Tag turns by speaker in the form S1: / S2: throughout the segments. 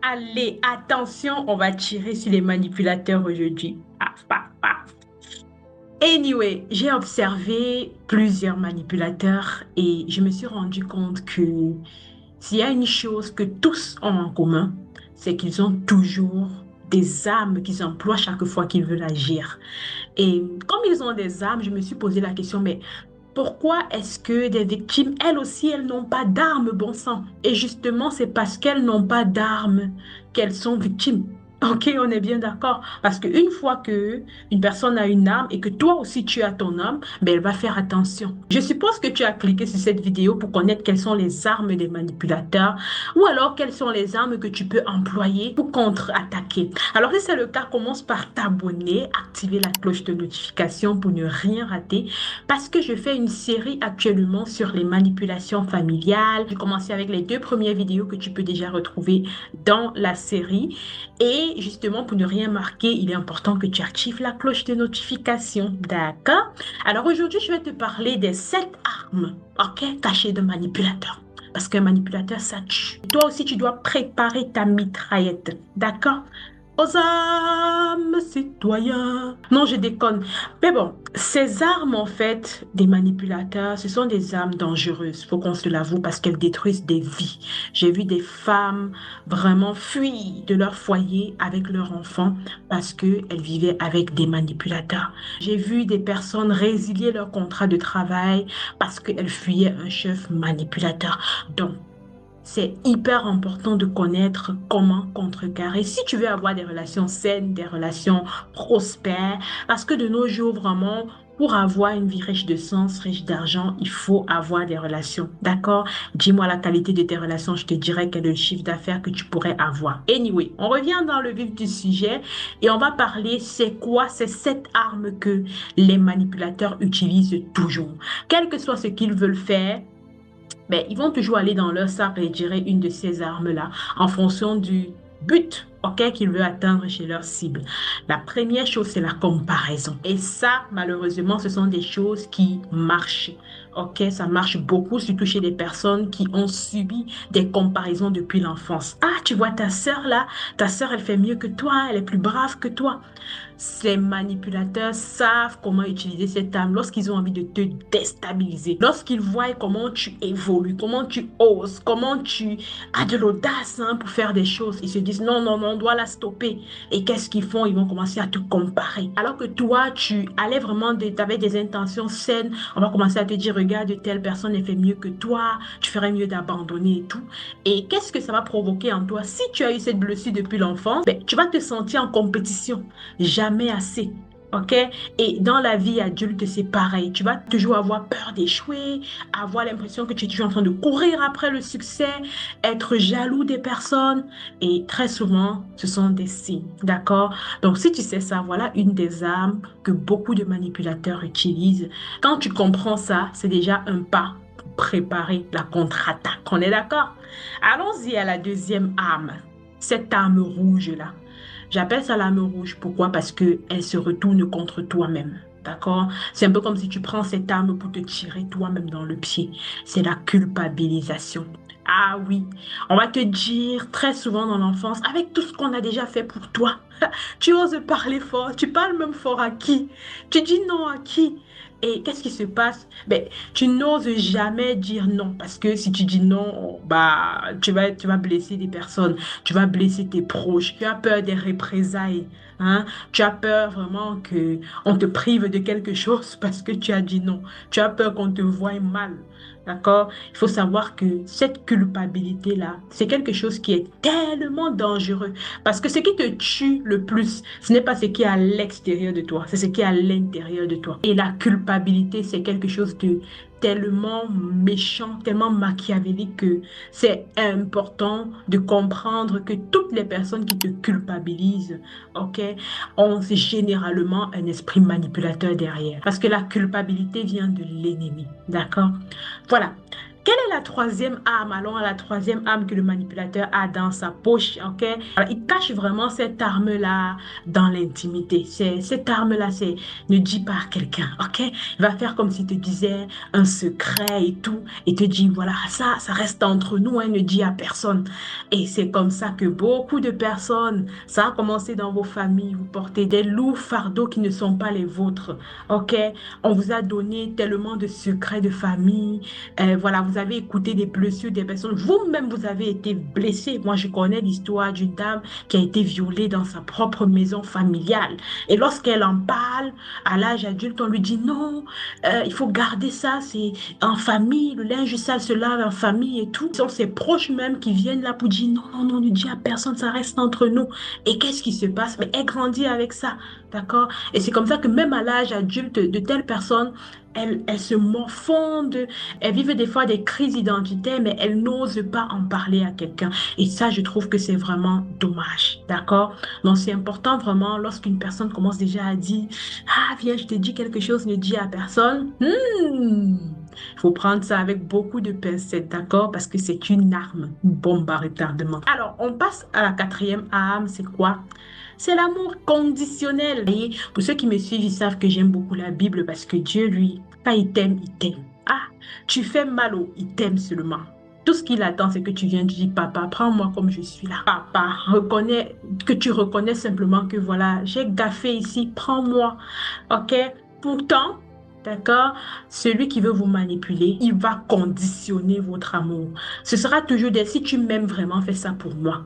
S1: Allez, attention, on va tirer sur les manipulateurs aujourd'hui. Paf, paf, paf. Anyway, j'ai observé plusieurs manipulateurs et je me suis rendu compte que s'il y a une chose que tous ont en commun, c'est qu'ils ont toujours des armes qu'ils emploient chaque fois qu'ils veulent agir. Et comme ils ont des armes, je me suis posé la question, mais pourquoi est-ce que des victimes, elles aussi, elles n'ont pas d'armes, bon sang? Et justement, c'est parce qu'elles n'ont pas d'armes qu'elles sont victimes. Ok, on est bien d'accord. Parce qu'une fois que une personne a une arme et que toi aussi tu as ton arme, ben elle va faire attention. Je suppose que tu as cliqué sur cette vidéo pour connaître quelles sont les armes des manipulateurs ou alors quelles sont les armes que tu peux employer pour contre-attaquer. Alors si c'est le cas, commence par t'abonner, activer la cloche de notification pour ne rien rater parce que je fais une série actuellement sur les manipulations familiales. J'ai commencé avec les deux premières vidéos que tu peux déjà retrouver dans la série. Et justement, pour ne rien marquer, il est important que tu actives la cloche de notification. D'accord? Alors aujourd'hui, je vais te parler des 7 armes, ok, cachées de manipulateurs. Parce qu'un manipulateur, ça tue. Toi aussi, tu dois préparer ta mitraillette. D'accord? Aux armes, citoyens. Non, je déconne. Mais bon, ces armes, en fait, des manipulateurs, ce sont des armes dangereuses, faut qu'on se l'avoue, parce qu'elles détruisent des vies. J'ai vu des femmes vraiment fuir de leur foyer avec leurs enfants parce qu'elles vivaient avec des manipulateurs. J'ai vu des personnes résilier leur contrat de travail parce qu'elles fuyaient un chef manipulateur. Donc, c'est hyper important de connaître comment contrecarrer si tu veux avoir des relations saines, des relations prospères, parce que de nos jours, vraiment, pour avoir une vie riche de sens, riche d'argent, il faut avoir des relations. D'accord? Dis-moi la qualité de tes relations, je te dirai quel est le chiffre d'affaires que tu pourrais avoir. Anyway, on revient dans le vif du sujet et on va parler c'est quoi ces 7 armes que les manipulateurs utilisent toujours. Quel que soit ce qu'ils veulent faire, ben, ils vont toujours aller dans leur sac et tirer une de ces armes-là en fonction du but auquel qu'ils veulent atteindre chez leur cible. La première chose, c'est la comparaison. Et ça, malheureusement, ce sont des choses qui marchent. Ok, ça marche beaucoup, surtout chez les personnes qui ont subi des comparaisons depuis l'enfance. Ah, tu vois ta sœur là, ta sœur, elle fait mieux que toi, elle est plus brave que toi. Ces manipulateurs savent comment utiliser cette arme lorsqu'ils ont envie de te déstabiliser. Lorsqu'ils voient comment tu évolues, comment tu oses, comment tu as de l'audace pour faire des choses, ils se disent non, non, non, on doit la stopper. Et qu'est-ce qu'ils font? Ils vont commencer à te comparer. Alors que toi, tu allais vraiment, avec des intentions saines, on va commencer à te dire, regarde, telle personne elle fait mieux que toi, tu ferais mieux d'abandonner et tout. Et qu'est-ce que ça va provoquer en toi? Si tu as eu cette blessure depuis l'enfance, ben, tu vas te sentir en compétition. Jamais assez. OK? Et dans la vie adulte, c'est pareil. Tu vas toujours avoir peur d'échouer, avoir l'impression que tu es toujours en train de courir après le succès, être jaloux des personnes. Et très souvent, ce sont des signes. D'accord? Donc, si tu sais ça, voilà une des armes que beaucoup de manipulateurs utilisent. Quand tu comprends ça, c'est déjà un pas pour préparer la contre-attaque. On est d'accord? Allons-y à la deuxième arme. Cette arme rouge-là. J'appelle ça l'arme rouge. Pourquoi? Parce qu'elle se retourne contre toi-même. D'accord? C'est un peu comme si tu prends cette arme pour te tirer toi-même dans le pied. C'est la culpabilisation. Ah oui, on va te dire très souvent dans l'enfance, avec tout ce qu'on a déjà fait pour toi, tu oses parler fort, tu parles même fort à qui? Tu dis non à qui? Et qu'est-ce qui se passe? Ben, tu n'oses jamais dire non parce que si tu dis non, bah, tu vas blesser des personnes, tu vas blesser tes proches, tu as peur des représailles, hein? Tu as peur vraiment que on te prive de quelque chose parce que tu as dit non. Tu as peur qu'on te voie mal. D'accord? Il faut savoir que cette culpabilité-là, c'est quelque chose qui est tellement dangereux. Parce que ce qui te tue le plus, ce n'est pas ce qui est à l'extérieur de toi, c'est ce qui est à l'intérieur de toi. Et la culpabilité, c'est quelque chose de tellement méchant, tellement machiavélique que c'est important de comprendre que toutes les personnes qui te culpabilisent, ok, ont généralement un esprit manipulateur derrière. Parce que la culpabilité vient de l'ennemi, d'accord? Voilà. Quelle est la troisième arme? Alors, la troisième arme que le manipulateur a dans sa poche, ok? Alors, il cache vraiment cette arme-là dans l'intimité. Cette arme-là, c'est ne dis pas à quelqu'un, ok? Il va faire comme s'il te disait un secret et tout, et te dit, voilà, ça reste entre nous, hein, ne dis à personne. Et c'est comme ça que beaucoup de personnes, ça a commencé dans vos familles, vous portez des lourds fardeaux qui ne sont pas les vôtres, ok? On vous a donné tellement de secrets de famille. Voilà, vous avez écouté des blessures des personnes. Vous-même, vous avez été blessé. Moi, je connais l'histoire d'une dame qui a été violée dans sa propre maison familiale. Et lorsqu'elle en parle, à l'âge adulte, on lui dit non, il faut garder ça, c'est en famille, le linge sale se lave en famille et tout. Ce sont ses proches même qui viennent là pour dire non, non, non, ne dis à personne, ça reste entre nous. Et qu'est-ce qui se passe? Mais elle grandit avec ça, d'accord? Et c'est comme ça que même à l'âge adulte, de telles personnes, elles se morfondent, elles vivent des fois des crises identitaires, mais elles n'osent pas en parler à quelqu'un. Et ça, je trouve que c'est vraiment dommage, d'accord? Donc, c'est important vraiment lorsqu'une personne commence déjà à dire, ah, viens, je te dis quelque chose, ne dis à personne. Il faut prendre ça avec beaucoup de pincettes, d'accord? Parce que c'est une arme, une bombe à retardement. Alors, on passe à la quatrième arme, c'est quoi? C'est l'amour conditionnel. Et pour ceux qui me suivent, ils savent que j'aime beaucoup la Bible parce que Dieu, lui, quand il t'aime, il t'aime. Ah, tu fais mal il t'aime seulement. Tout ce qu'il attend, c'est que tu viennes, tu dis, papa, prends-moi comme je suis là. Papa, reconnais, que tu reconnais simplement que voilà, j'ai gaffé ici, prends-moi. OK? Pourtant, d'accord, celui qui veut vous manipuler, il va conditionner votre amour. Ce sera toujours des, si tu m'aimes vraiment, fais ça pour moi.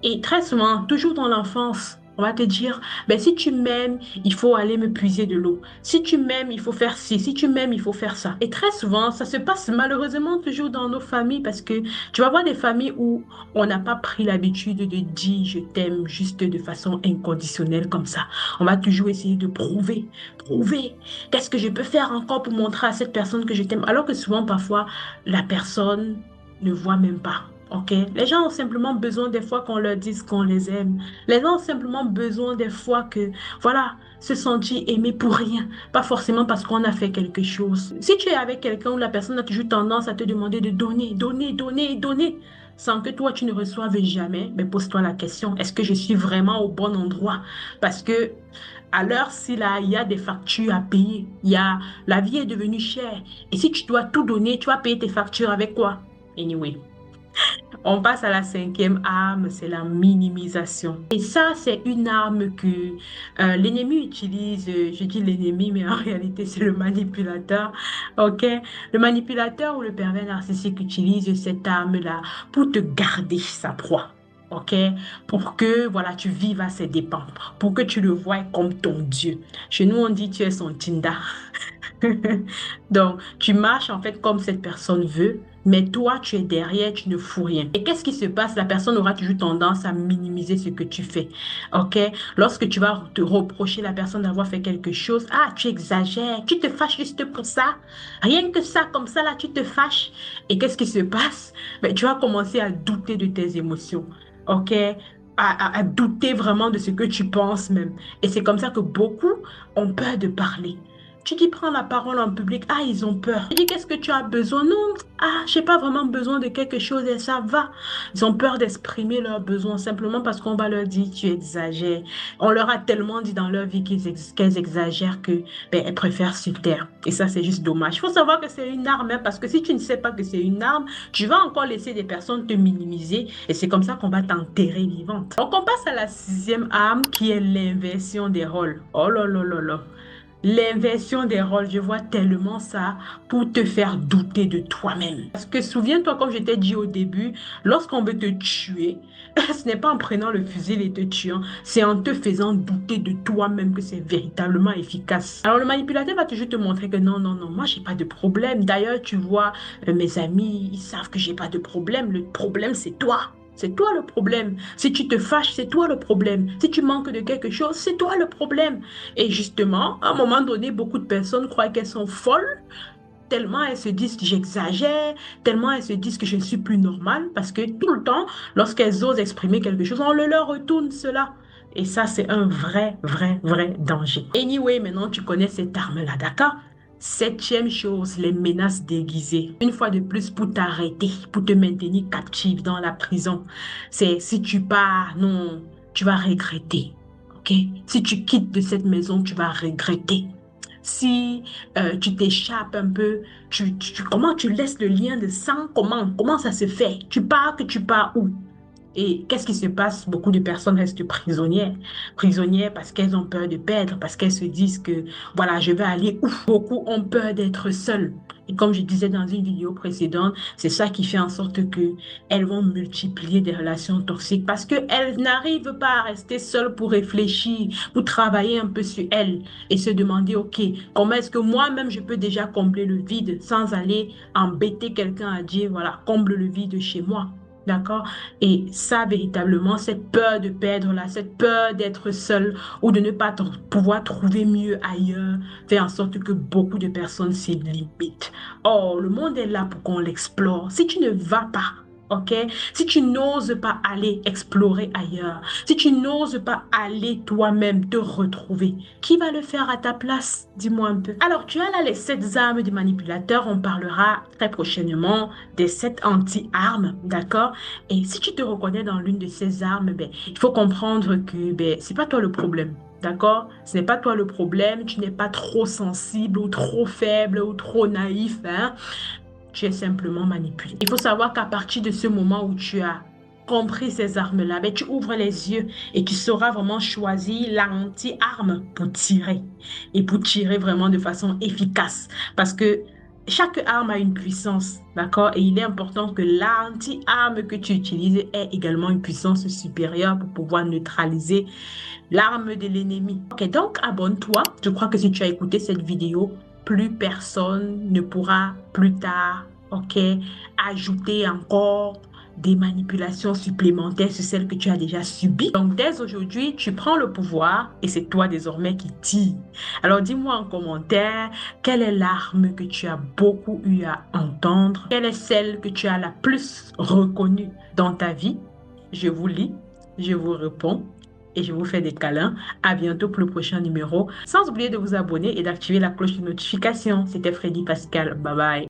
S1: Et très souvent, toujours dans l'enfance, on va te dire, ben, si tu m'aimes, il faut aller me puiser de l'eau. Si tu m'aimes, il faut faire ci. Si tu m'aimes, il faut faire ça. Et très souvent, ça se passe malheureusement toujours dans nos familles parce que tu vas voir des familles où on n'a pas pris l'habitude de dire je t'aime juste de façon inconditionnelle comme ça. On va toujours essayer de prouver, prouver. Qu'est-ce que je peux faire encore pour montrer à cette personne que je t'aime? Alors que souvent, parfois, la personne ne voit même pas. OK? Les gens ont simplement besoin des fois qu'on leur dise qu'on les aime. Les gens ont simplement besoin des fois que, voilà, se sentir aimé pour rien, pas forcément parce qu'on a fait quelque chose. Si tu es avec quelqu'un où la personne a toujours tendance à te demander de donner, donner, donner, donner, sans que toi tu ne reçoives jamais, mais pose-toi la question, est-ce que je suis vraiment au bon endroit? Parce que à l'heure, si là, il y a des factures à payer, la vie est devenue chère. Et si tu dois tout donner, tu vas payer tes factures avec quoi? Anyway. On passe à la cinquième arme, c'est la minimisation. Et ça, c'est une arme que l'ennemi utilise. Je dis l'ennemi, mais en réalité, c'est le manipulateur. OK? Le manipulateur ou le pervers narcissique utilise cette arme-là pour te garder sa proie. OK? Pour que, voilà, tu vives à ses dépens. Pour que tu le voies comme ton Dieu. Chez nous, on dit tu es son Tinda. Donc, tu marches en fait comme cette personne veut, mais toi, tu es derrière, tu ne fous rien. Et qu'est-ce qui se passe? La personne aura toujours tendance à minimiser ce que tu fais. OK? Lorsque tu vas te reprocher la personne d'avoir fait quelque chose, ah, tu exagères, tu te fâches juste pour ça. Rien que ça, comme ça, là, tu te fâches. Et qu'est-ce qui se passe? Ben, tu vas commencer à douter de tes émotions. OK? À douter vraiment de ce que tu penses même. Et c'est comme ça que beaucoup ont peur de parler. Tu dis, prends la parole en public. Ah, ils ont peur. Tu dis, qu'est-ce que tu as besoin? Non, ah, j'ai pas vraiment besoin de quelque chose et ça va. Ils ont peur d'exprimer leurs besoins simplement parce qu'on va leur dire, tu exagères. On leur a tellement dit dans leur vie qu'elles exagèrent que, ben, elles préfèrent se taire. Et ça, c'est juste dommage. Il faut savoir que c'est une arme, hein, parce que si tu ne sais pas que c'est une arme, tu vas encore laisser des personnes te minimiser et c'est comme ça qu'on va t'enterrer vivante. Donc, on passe à la sixième arme qui est l'inversion des rôles. Oh là là là là. L'inversion des rôles, je vois tellement ça pour te faire douter de toi-même. Parce que souviens-toi, comme je t'ai dit au début, lorsqu'on veut te tuer, ce n'est pas en prenant le fusil et te tuant, c'est en te faisant douter de toi-même que c'est véritablement efficace. Alors le manipulateur va toujours te montrer que non, non, non, moi j'ai pas de problème. D'ailleurs, tu vois, mes amis, ils savent que j'ai pas de problème. Le problème, c'est toi. C'est toi le problème. Si tu te fâches, c'est toi le problème. Si tu manques de quelque chose, c'est toi le problème. Et justement, à un moment donné, beaucoup de personnes croient qu'elles sont folles, tellement elles se disent que j'exagère, tellement elles se disent que je ne suis plus normale, parce que tout le temps, lorsqu'elles osent exprimer quelque chose, on le leur retourne cela. Et ça, c'est un vrai, vrai, vrai danger. Anyway, maintenant, tu connais cette arme-là, d'accord? Septième chose, les menaces déguisées. Une fois de plus, pour t'arrêter, pour te maintenir captive dans la prison. C'est si tu pars, non, tu vas regretter. OK? Si tu quittes de cette maison, tu vas regretter. Si tu t'échappes un peu, comment tu laisses le lien de sang? Comment ça se fait? Tu pars que tu pars où? Et qu'est-ce qui se passe? Beaucoup de personnes restent prisonnières. Prisonnières parce qu'elles ont peur de perdre, parce qu'elles se disent que, voilà, je vais aller où? Beaucoup ont peur d'être seules. Et comme je disais dans une vidéo précédente, c'est ça qui fait en sorte que elles vont multiplier des relations toxiques parce qu'elles n'arrivent pas à rester seules pour réfléchir, pour travailler un peu sur elles et se demander, OK, comment est-ce que moi-même je peux déjà combler le vide sans aller embêter quelqu'un à dire, voilà, comble le vide chez moi. D'accord? Et ça, véritablement, cette peur de perdre là, cette peur d'être seul ou de ne pas pouvoir trouver mieux ailleurs, fait en sorte que beaucoup de personnes s'y limitent. Or, le monde est là pour qu'on l'explore. Si tu ne vas pas, ok? Si tu n'oses pas aller explorer ailleurs, si tu n'oses pas aller toi-même te retrouver, qui va le faire à ta place? Dis-moi un peu. Alors, tu as là les 7 armes du manipulateur. On parlera très prochainement des 7 anti-armes, d'accord? Et si tu te reconnais dans l'une de ces armes, ben, il faut comprendre que ben, c'est pas toi le problème. D'accord? Ce n'est pas toi le problème, tu n'es pas trop sensible ou trop faible ou trop naïf, hein? Tu es simplement manipulé. Il faut savoir qu'à partir de ce moment où tu as compris ces armes-là, ben, tu ouvres les yeux et tu sauras vraiment choisir l'anti-arme pour tirer. Et pour tirer vraiment de façon efficace. Parce que chaque arme a une puissance, d'accord? Et il est important que l'anti-arme que tu utilises ait également une puissance supérieure pour pouvoir neutraliser l'arme de l'ennemi. Ok, donc abonne-toi. Je crois que si tu as écouté cette vidéo, plus personne ne pourra plus tard, ok, ajouter encore des manipulations supplémentaires sur celles que tu as déjà subies. Donc, dès aujourd'hui, tu prends le pouvoir et c'est toi désormais qui tire. Alors, dis-moi en commentaire, quelle est l'arme que tu as beaucoup eu à entendre? Quelle est celle que tu as la plus reconnue dans ta vie? Je vous lis, je vous réponds et je vous fais des câlins. À bientôt pour le prochain numéro. Sans oublier de vous abonner et d'activer la cloche de notification. C'était Freddy Pascal. Bye bye.